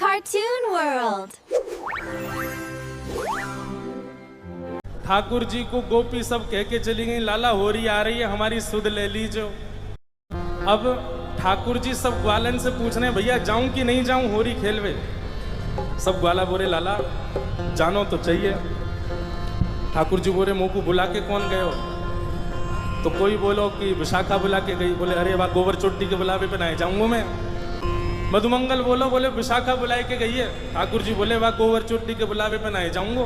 Cartoon World. Thakur ji को गोपी सब कह के चली गई, लाला होरी आ रही है, हमारी सुध ले लीजो। अब ठाकुर जी सब ग्वालन से पूछ रहे हैं, भैया जाऊं कि नहीं जाऊं होरी खेलवे। सब ग्वाला बोले लाला जानो तो चाहिए। ठाकुर जी बोले मुंह को बुला के कौन गए हो? तो कोई बोलो कि विशाखा बुला के गई। बोले अरे वाह, गोबर चोटी के बुलावे पे ना जाऊंगा मैं। मधुमंगल बोलो, बोले विशाखा बुलाए के गई है। ठाकुर जी बोले वाह, गोबर चोटी के बुलावे पे ना जाऊंगा।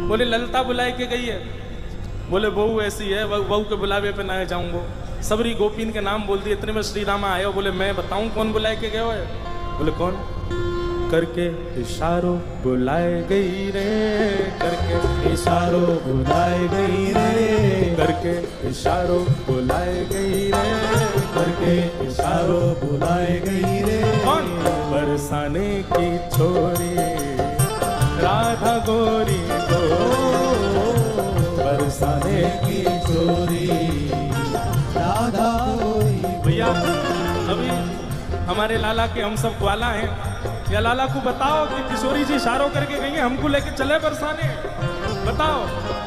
बोले ललता बुलाए के गई है। बोले बहू ऐसी है, बहू के बुलावे पे ना जाऊंगा। सबरी गोपीन के नाम बोल दिए। इतने में श्री रामा आए हो। बोले मैं बताऊं कौन बुलाए के गए हो? बोले कौन? करके इशारों बुलाए गई रे, करके इशारों बुलाए गई रे, करके इशारों बुलाए गई रे, करके इशारों बुलाए गई रे। कौन? बरसाने की छोरी राधा गोरी को, बरसाने की छोरी राधा गोरी। भैया अभी हमारे लाला के हम सब ग्वाला हैं, या लाला को बताओ कि किशोरी जी इशारों करके गई हैं, हमको लेके चले बरसाने। बताओ।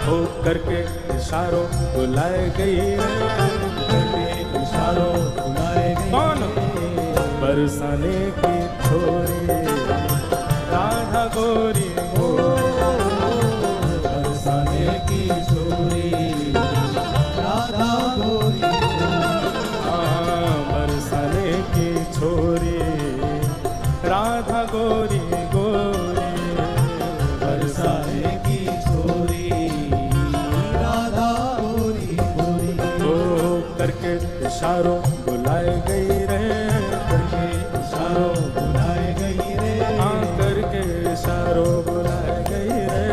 हो करके इशारों बुलाए गई, करके इशारों बुलाए गई। कौन? बरसाने की छोरी राधा गोरी हो, बरसाने की छोरी राधा गोरी। हाँ, बरसाने की छोरी राधा गोरी गोरी, बरसाने की छोरी राधा गोरी गोरी। ओ करके इशारों बुलाए गई रे, करके इशारों बुलाए गई रे। हाँ, करके इशारों बुलाए गई रे,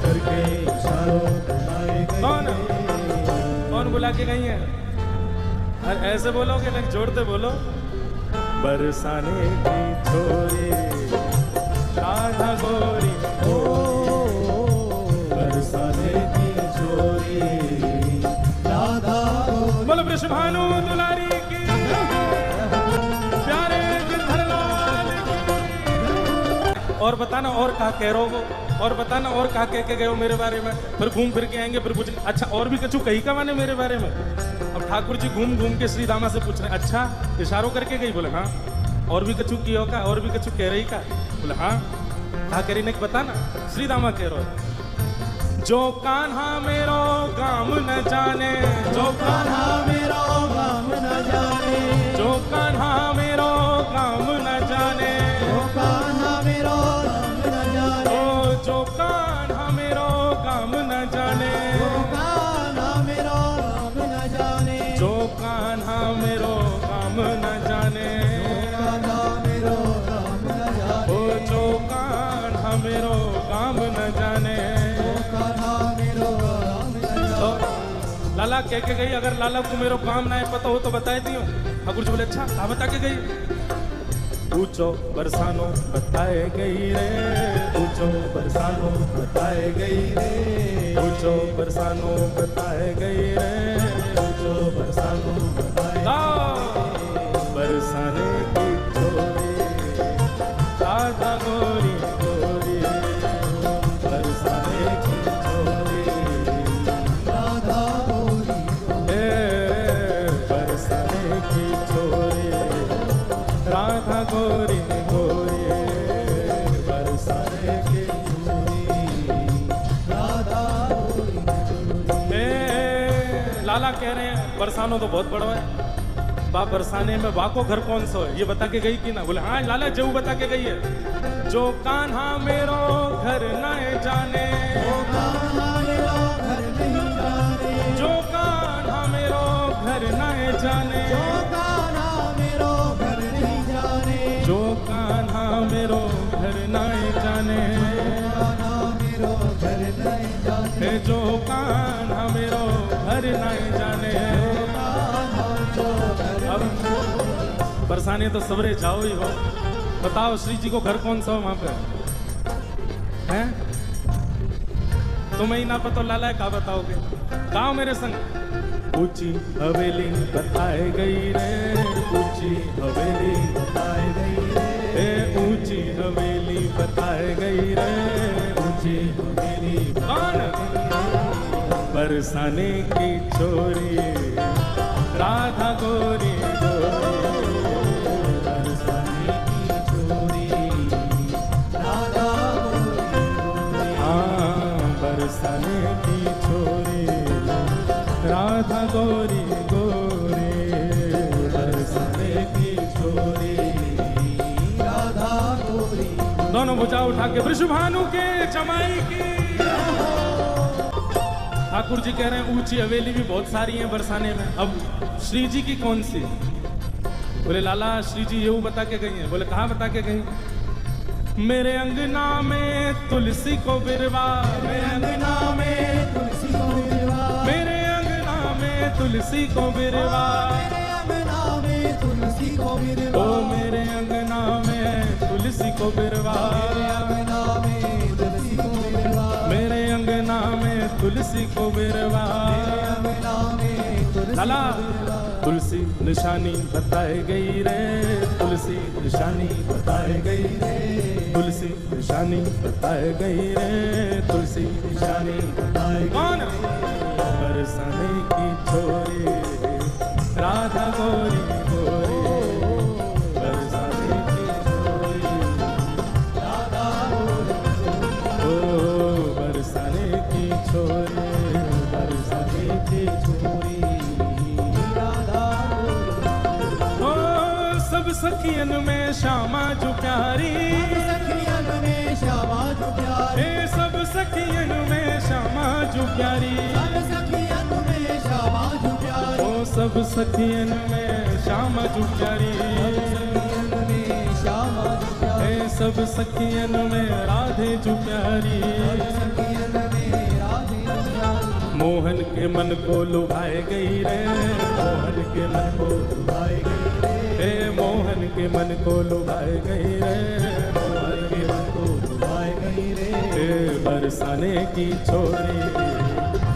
करके इशारों बुलाए गई। कौन? कौन बुला के गई है? ऐसे बोलोगे ना, जोड़ते बोलो। बरसाने की छोरी राधा गोरी हो, बरसाने की छोरी राधा गोरी। बोलो वृषभानु दुलारी की, प्यारे गिरधरलाल की। और बताना और कहा कह रहे हो, और बताना और कहा कह के गए हो मेरे बारे में। फिर घूम फिर के आएंगे, फिर पूछ अच्छा और भी कछु कही का माने मेरे बारे में। अब ठाकुर जी घूम घूम के श्री रामा से पूछ रहे, अच्छा इशारों करके गई? बोले हाँ। और भी कछु किया का? और भी कछु कह रही का? बोले हाँ। कहा कह रही ने बताना। श्री रामा कह रहे, जो कान्हा मेरो काम न जाने, जो कान्हा मेरो काम न जाने, जो कान्हा मेरो काम न जाने, जो कान्हा मेरो काम न जाने, ओ जो कान्हा मेरो काम न जाने, जो कान्हा मेरो काम न जाने, जो कान्हा मेरो काम न जाने, जो कान्हा मेरो काम न जाने। तो लाला कह के गई, अगर लाला को मेरो काम ना है पता हो तो बता दियो। ठाकुर जी बोले अच्छा कहा बता के गई? पूछो बरसानो बताए गई रे, पूछो बरसानो बताए गई रे, पूछो बरसानो बताए गई रे, पूछो बरसानो बताए गई। बरसाने की छोरी राधा गोरी गोरी, बरसाने की छोरी राधा गोरी गोरी, बरसाने की छोरी राधा गोरी गोरी, बरसाने की छोरी राधा गोरी। लाला कह रहे हैं बरसानो तो बहुत बड़ा है, बा बरसाने में बा को घर कौन सा है ये बता के गई कि ना? बोले हाँ लाला जो बता के गई है। जो कान्हा मेरो घर न जाने, जो कान्हा मेरो घर नहीं जाने, जो कान्हा मेरो घर न जाने, जो कान्हा मेरो घर नहीं जाने, जो कान्हा मेरो घर नहीं जाने, मेरो घर नहीं जाने, जो कान्हा मेरो घर नहीं जाने। अब बरसाने तो सवरे जाओ ही हो। बताओ श्री जी को घर कौन सा हो वहां पे हैं? तुम्हें ही ना पता लाला है, कहा बताओगे? गाओ मेरे संग। ऊंची हवेली बताए गई रे, ऊंची हवेली बताए गई रे, ऊंची बताए गई रे, ऊंची हवेली कौन बरसाने की छोरी, राधा गोरी गोरी, बरसाने की छोरी, राधा गोरी, हाँ बरसाने की छोरी, राधा गोरी गोरी, बरसाने की छोरी, राधा गोरी। दोनों भुजा उठा के वृषभानु के जमाई की। ठाकुर जी कह रहे हैं ऊंची हवेली भी बहुत सारी हैं बरसाने में, अब श्री जी की कौन सी? बोले लाला श्री जी ये बता के गई हैं। बोले कहाँ बता के गई? मेरे अंगना में तुलसी को बिरवा, मेरे अंगना में तुलसी को बिरवा, मेरे अंगना में तुलसी को बिरवा, मेरे अंगना में तुलसी को बिरवा, ओ मेरे अंगना में तुलसी को बिरवा, मेरे अंगना में तुलसी को बिरवा, मेरे अंगना में तुलसी को बिरवा। मेरे अंगना में तुलसी लाला को बिरवा। तुलसी निशानी बताई गई रे, तुलसी निशानी बताई गई रे, तुलसी निशानी बताई गई रे, तुलसी निशानी बताई कौन? बरसाने की छोरी, राधा गोरी गोरी, बरसाने की छोरी, राधा गोरी, ओ बरसाने की छोरी, बरसाने की छोरी, राधा गोरी। ओ सब सखियन में श्यामा जो प्यारी, सखियन में श्यामा जो प्यारी, हे सब सखियन में श्यामा जो प्यारी, सब सखियन में श्यामा जो प्यारी, ओ सब सखियन में श्यामा जो प्यारी, सखियन में श्यामा जो प्यारी, हे सब सखियन में राधे जो प्यारी, सखियन में राधे जो प्यारी, मोहन के मन को लुभाए गई रे, मोहन के मन को लुभाई गई रे, हे मोहन के मन को लुभाए गई रे, मोहन के मन को लुभाई गई रे, हे बरसाने की छोरी,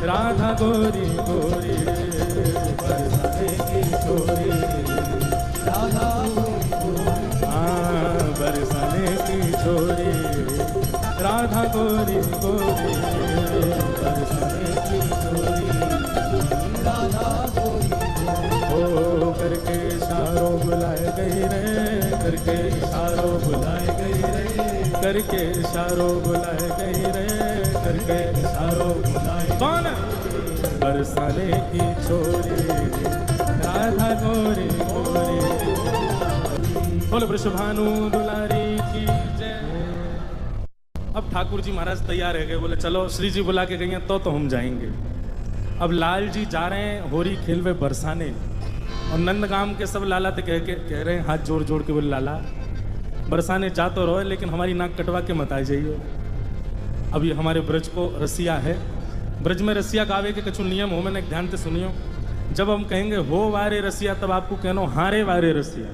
राधा गोरी गोरी, बरसाने की छोरी, राधा गोरी, हाँ बरसाने की छोरी, राधा गोरी गोरी, बरसाने की छोरी, राधा गोरी, ओ करके इशारों बुलाए गई रे, करके इशारों बुलाए गई रे, करके इशारों बुलाए गई रे, करके इशारों बुलाए कौन? बरसाने की छोरी, राधा गोरी गोरी, बोल वृषभानु दुलारी की जय। अब ठाकुर जी महाराज तैयार है गए, बोले चलो श्री जी बुला के गई हैं तो हम जाएंगे। अब लाल जी जा रहे हैं होरी खेलवे बरसाने, और नंदगाम के सब लाला तो कह रहे हैं हाथ जोड़ जोड़ के, बोले लाला बरसाने जा तो रहो लेकिन हमारी नाक कटवा के मत आ जाइए। अब ये हमारे ब्रज को रसिया है, ब्रज में रसिया गावे के कछु नियम हो, मैंने ध्यान से सुनियो। जब हम कहेंगे हो वारे रसिया तब आपको कहना हारे वारे रसिया,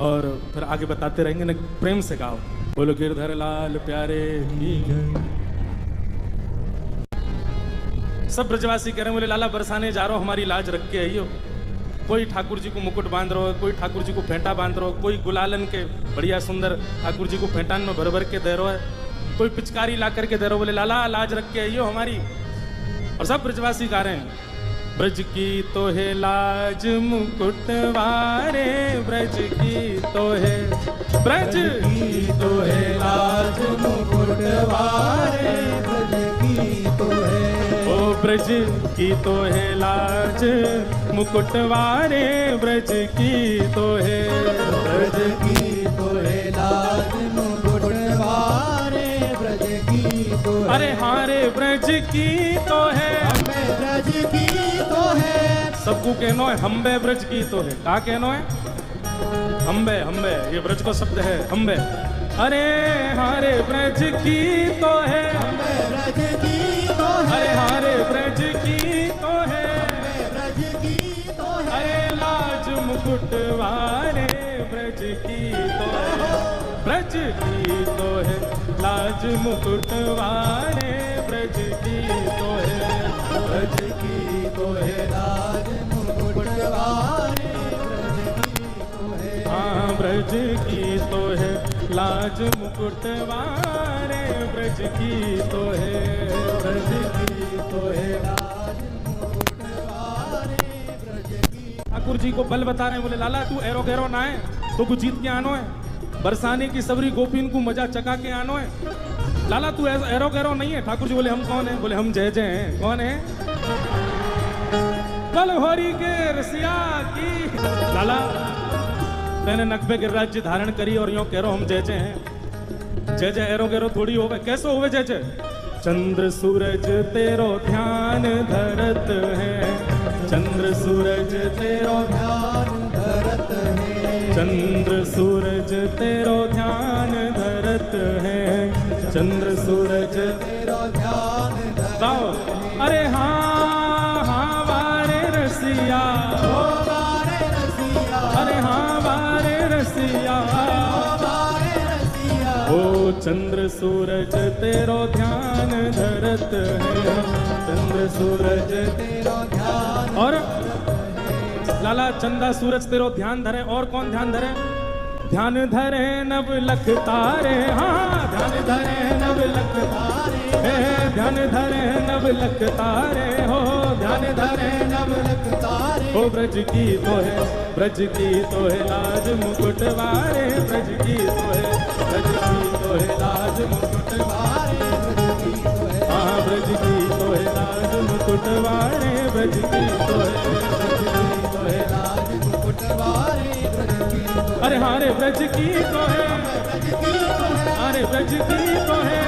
और फिर आगे बताते रहेंगे ना, प्रेम से गाओ। बोलो गिरधर लाल प्यारे की जय। सब ब्रजवासी कह रहे हैं बोले लाला बरसाने जा रहे हो, हमारी लाज रख के आइयो। कोई ठाकुर जी को मुकुट बांध रहा है, कोई ठाकुर जी को फेंटा बांध रहा है, कोई गुलालन के बढ़िया सुंदर ठाकुर जी को फेंटान में भर भर के दे रहा है, कोई पिचकारी ला करके दे रहा, बोले लाला लाज रख के आइयो हमारी। और सब ब्रजवासी गा रहे हैं ब्रज की तो है लाज मुकुट वारे, ब्रज की तो है, ब्रज की तो है लाज मुकुट वारे, ब्रज की तो है, ओ ब्रज की तो है लाज मुकुट वारे, ब्रज की तो है, ब्रज की तो है लाज मुकुट वारे, ब्रज की तो है, अरे हारे ब्रज की तो है, हमें ब्रज की तो है, सबको कहनो है हम्बे ब्रज की तो है। का कहनो है? हम्बे हम्बे, ये ब्रज को शब्द है हम्बे। अरे हारे ब्रज की तो है, हमें ब्रज की तो है, अरे हारे ब्रज की तो है, हमें ब्रज की तो है, अरे लाज मुकुट वारे ब्रज की तो है, ब्रज की तो है लाज मुकुट वारे, ब्रज की तो है, ब्रज की तो है लाज मुकुट वारे, ब्रज की तो है, हाँ ब्रज की तो है लाज मुकुट वारे ब्रज की तो है, ब्रज की तो है लाज मुकुट वारे ब्रज की। ठाकुर जी को बल बता रहे हैं, बोले लाला तू एरो गैरो ना है तो कुछ जीत के आनो है, बरसाने की सबरी गोपीन को मजा चका के आनो है। लाला तू एरो गैरो नहीं है। ठाकुर जी बोले हम कौन है? बोले हम जय जय हैं। कौन है? बल होरी के रसिया की। लाला मैंने नकबे गिरिराज जी धारण करी और यूं कह रहा हम जय जय हैं। जय जय एरो गैरो थोड़ी होवे, कैसे होवे जय जय? चंद्र सूरज तेरो ध्यान धरत है, चंद्र सूरज तेरो ध्यान धरत है, चंद्र सूरज तेरो ध्यान धरत है, चंद्र सूरज तेरो ध्यान गाओ। अरे हाँ हाँ वारे रसिया, ओ वारे रसिया, अरे हाँ वारे रसिया, ओ वारे रसिया। ओ चंद्र सूरज तेरो ध्यान धरत है, चंद्र सूरज तेरो ध्यान। और लाला चंदा सूरज तेरो ध्यान धरे। और कौन ध्यान धरे? ध्यान धरे नव लख तारे, हाँ ध्यान धरे नव लख तारे, ध्यान धरे नव लख तारे, हो ध्यान धरे नव लख तारे। हो ब्रज की तो है, ब्रज की तो है लाज मुकुट वारे, ब्रज की तो है, ब्रज की तो है लाज मुकुट वारे, हाँ ब्रज की तो है लाज मुकुट वारे, ब्रज की तो है लाज मुकुट वारे ब्रज की तो। अरे हारे ब्रज की तो है, अरे ब्रज की तो है,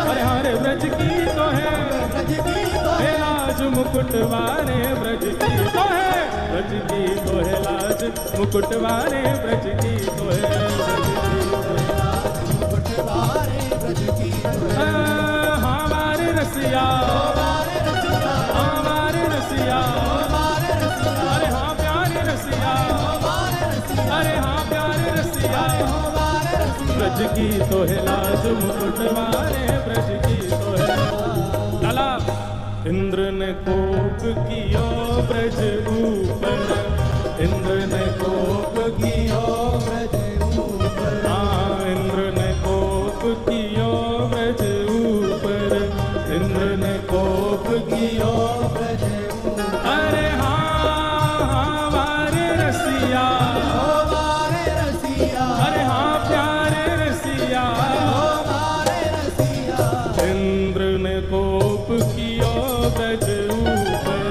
अरे हारे ब्रज की तो है, हे लाज मुकुट वारे ब्रज की तो है, ब्रज की तो है लाज मुकुट वारे ब्रज की तो है, मुकुट वारे ब्रज की तो है। हाँ वारे रसिया, हाँ वारे रसिया, अरे हाँ प्यारे रसिया, अरे हाँ प्यारे रसिया, ब्रज की तो है लाज मुकुट वारे ब्रज की तो है। लाला इंद्र ने कोप कियो ब्रज ऊपर, इंद्र ने कोप कियो ब्रज ऊपर, हाँ इंद्र ने कोप कियो ब्रज ऊपर, इंद्र ने कोप कियो ब्रज ऊपर। अरे हाँ हाँ वारे रसिया, ओ वारे रसिया, अरे हाँ प्यारे रसिया, ओ वारे रसिया। इंद्र ने कोप कियो ब्रज ऊपर,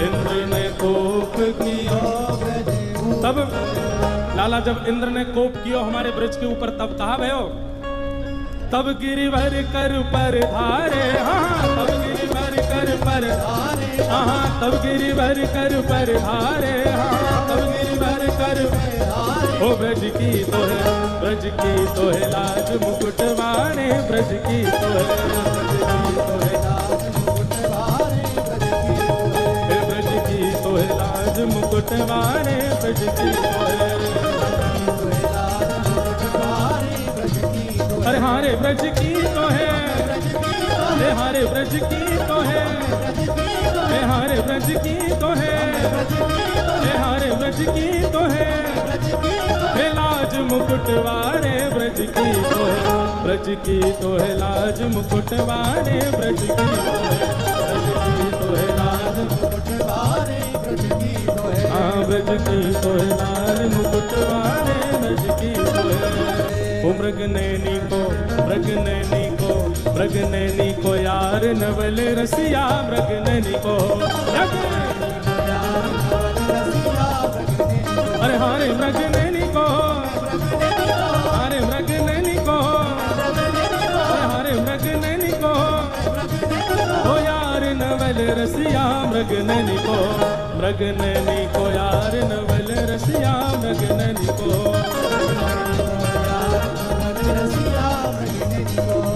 इंद्र ने कोप कियो। ब्रज ऊपर। तब लाला जब इंद्र ने कोप कियो हमारे ब्रज के ऊपर, तब कहा भयो तब गिरिवर कर पर धारे, हाँ तब गिरिवर कर पर धारे, हाँ तब गिरिवर कर पर धारे, हाँ तब गिरिवर कर पर धारे। ओ ब्रज की तो है, ब्रज की तो है लाज मुकुट वारे, ब्रज की तो है, ब्रज की तो है लाज मुकुट वारे, ब्रज की तो है। अरे हारे ब्रज की तो है, अरे हारे ब्रज की तो है, अरे हारे ब्रज की तो है, अरे हारे ब्रज की तो है, हे लाज मुकुट वारे ब्रज की तो है, ब्रज की तो है लाज मुकुट वारे ब्रज की तो है, ब्रज की तो है लाज मुकुट वारे ब्रज की तो है, हाँ ब्रज की तो है लाज मुकुट वारे ब्रज की तो है। ओ मृग नैनी को, मृग नैनी को, मृग नैनी को यार नवल रसिया, मृग नैनी को, अरे हारे मृग नैनी को, अरे मृग नैनी को, अरे हारे मृग नैनी को, ओ यार नवल रसिया मृग नैनी को, मृग नैनी को यार नवल रसिया मृग नैनी को।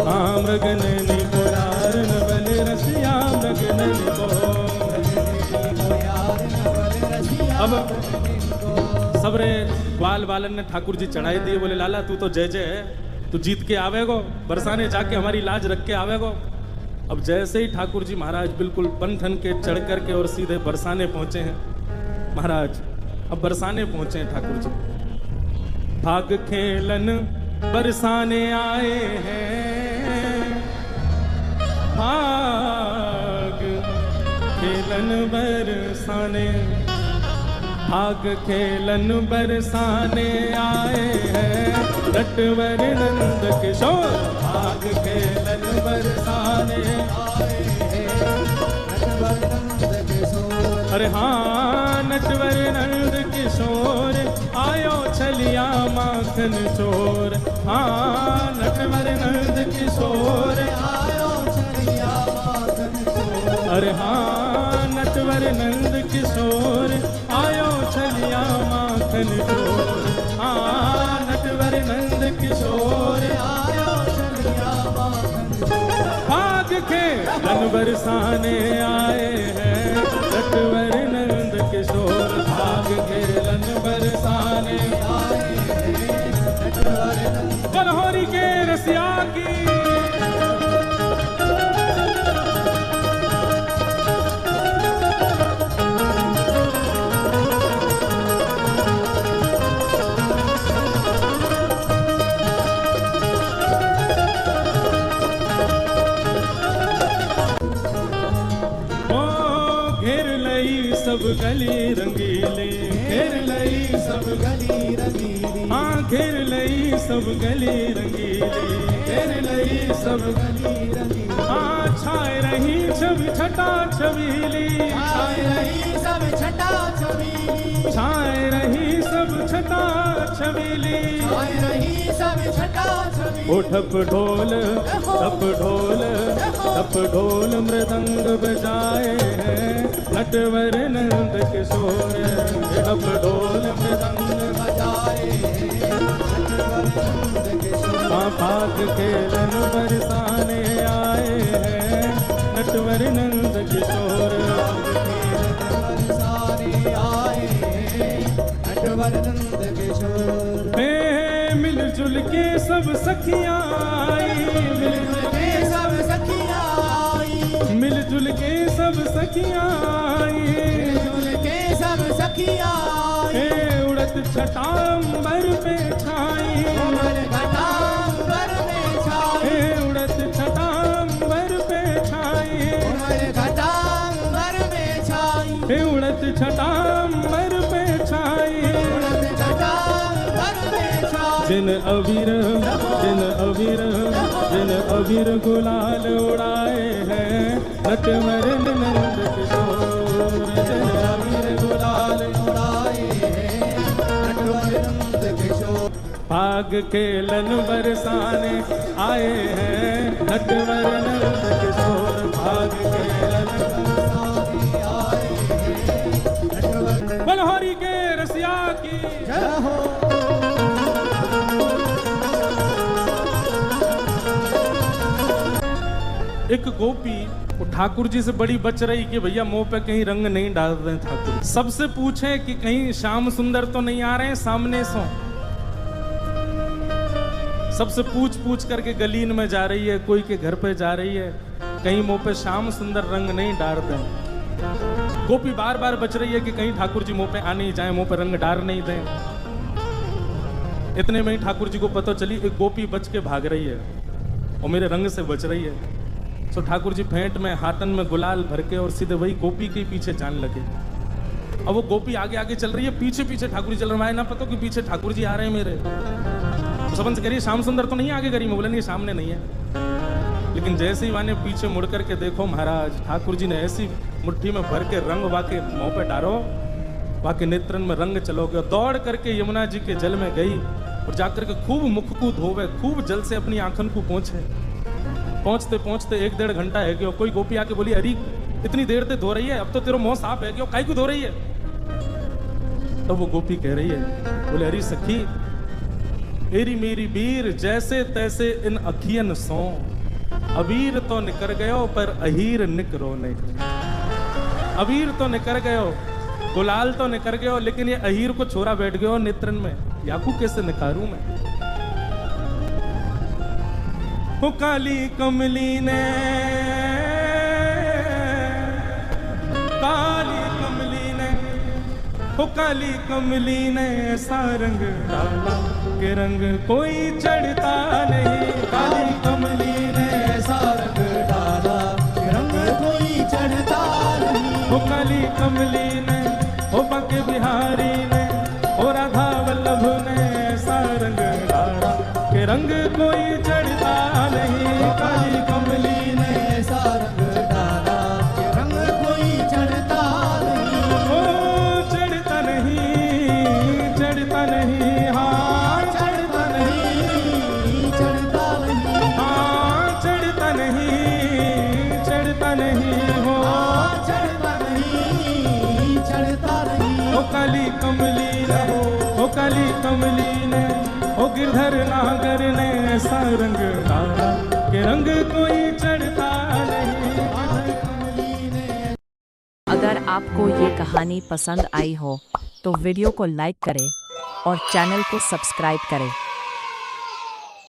हाँ मृग नैनी को यार नवल रसिया मृग नैनी को। अब सबरे ग्वाल बालन ने ठाकुर जी चढ़ाई दिए, बोले लाला तू तो जय जय है, तू जीत के आवेगो, बरसाने जाके हमारी लाज रख के आवेगो। अब जैसे ही ठाकुर जी महाराज बिल्कुल पन ठन के चढ़ करके और सीधे बरसाने पहुंचे हैं महाराज, अब बरसाने पहुंचे हैं ठाकुर जी। भाग खेलन बरसाने आए हैं, भाग खेलन बरसाने, भाग खेलन बरसाने आए हैं नटवर नंद किशोर, भाग खेलन बरसाने आए हैं नटवर नंद किशोर। अरे हाँ नटवर नंद किशोर आयो छलिया माखन चोर, हाँ नटवर नंद किशोर आयो छलिया माखन चोर। अरे हाँ नटवर नंद किशोर आयो छलिया माखन चोर, हाँ नटवर नंद किशोर आयो छलिया माखन चोर। भाग खेलन बरसाने आए हैं नटवर नंद किशोर, भाग खेलन बरसाने आए हैं नटवर नंद। बनहोरी के रसिया की सब गली रंगीली, घेर लई सब गली रंगीली, हाँ घेर लई सब गली रंगीली, घेर लई सब गली रंगीली, हाँ छाए रही छवि छटा छबीली, छाए रही सब छटा छबीली, छाए रही सब छटा छबीली, छाए रही सब छटा छबीली। ओ ठप ढोल ठप ढोल ठप ढोल मृदंग बजाए हैं नटवर नंद किशोर, ठप ढोल मृदंग बजाए हैं नटवर नंद किशोर। भाग खेलन बरसाने आए हैं नटवर नंद किशोर, बरसाने आए हैं नटवर नंद किशोर। मिलजुल के सब सखियाँ आई, मिलजुल के सब सखियाँ आई, मिलजुल के सब सखियाँ आई, मिलजुल के सब सखियाँ आई। उड़त छटांबर पे छाई, उड़त छटांबर पे छाई, उड़त छटांबर पे छाई, उड़त छटांबर पे छाई, उड़त छटांबर पे छाई, उड़त छटांबर पे छाई। जिन अबीर जिन अबीर जिन अबीर गुलाल उड़ाए हैं नटवर नंद किशोर, जिन अबीर गुलाल उड़ाए हैं नटवर नंद किशोर। भाग खेलन बरसाने आए हैं नटवर नंद किशोर, भाग खेलन बरसाने आए हैं नटवर। बनहोरी के रसिया की जय हो। एक गोपी वो ठाकुर जी से बड़ी बच रही कि भैया मुंह पे कहीं रंग नहीं डाल रहे ठाकुर। सबसे पूछे कि कहीं श्याम सुंदर तो नहीं आ रहे हैं सामने सो। सबसे पूछ पूछ करके गलीन में जा रही है, कोई के घर पे जा रही है, कहीं मुंह पे श्याम सुंदर रंग नहीं डाल रहे। गोपी बार बार बच रही है कि कहीं ठाकुर जी मुंह पे आ नहीं जाए, मुंह पे रंग डाल नहीं दें। इतने में ही ठाकुर जी को पता चली एक गोपी बच के भाग रही है और मेरे रंग से बच रही है। तो ठाकुर जी फेंट में हाथन में गुलाल भर के और सीधे वही गोपी के पीछे जान लगे। अब वो गोपी आगे आगे चल रही है, पीछे पीछे ठाकुर जी चल रहे हैं। ना पता कि पीछे ठाकुर जी आ रहे हैं मेरे। तो सबन से कह रही है श्याम सुंदर तो नहीं आगे करी में, बोला नहीं सामने नहीं है। लेकिन जैसे ही वाने पीछे मुड़ करके देखो महाराज, ठाकुर जी ने ऐसी मुट्ठी में भर के रंग वाके मुंह पे डालो, वाके नेत्रन में रंग चलो गए। दौड़ करके यमुना जी के जल में गई और जाकर के खूब मुख को धोवे, खूब जल से अपनी आंखन को पोंछे। पहुंचते पहुंचते 1-1.5 घंटा है कि कोई गोपी आके बोली अरे इतनी देर से धो रही है, अब तो तेरा मुंह साफ है कि काई को धो रही है। तो वो गोपी कह रही है, बोले अरे सखी एरी मेरी बीर जैसे तैसे इन अखियन सो, अबीर तो निकर गयो पर अहीर निकरो नहीं। अबीर तो निकर गयो, गुलाल तो निकर गयो, लेकिन ये अहीर को छोरा बैठ गयो नेत्रन में, याकू कैसे निकारूं मैं। वो काली कमली ने, काली कमली ने वो काली कमली ने ऐसा रंग डाला कि रंग कोई चढ़ता नहीं। काली कमली ने ऐसा रंग डाला कि रंग कोई चढ़ता नहीं। वो काली कमली ने, वो बांके बिहारी ने, वो राधा वल्लभ ने ऐसा रंग डाला कि रंग कोई चढ़ता नहीं। काली कमली ने ऐसा रंग डाला कि रंग कोई चढ़ता नहीं। ओ चढ़ता नहीं, चढ़ता नहीं, हाँ चढ़ता नहीं, चढ़ता नहीं, हाँ चढ़ता नहीं, चढ़ता नहीं हो, चढ़ता नहीं, चढ़ता नहीं। ओ काली कमली ने, ओ काली कमली ने, ओ गिरधर नागर ने ऐसा रंग डाला कि रंग कोई चढ़ता नहीं। अगर आपको ये कहानी पसंद आई हो तो वीडियो को लाइक करें और चैनल को सब्सक्राइब करें।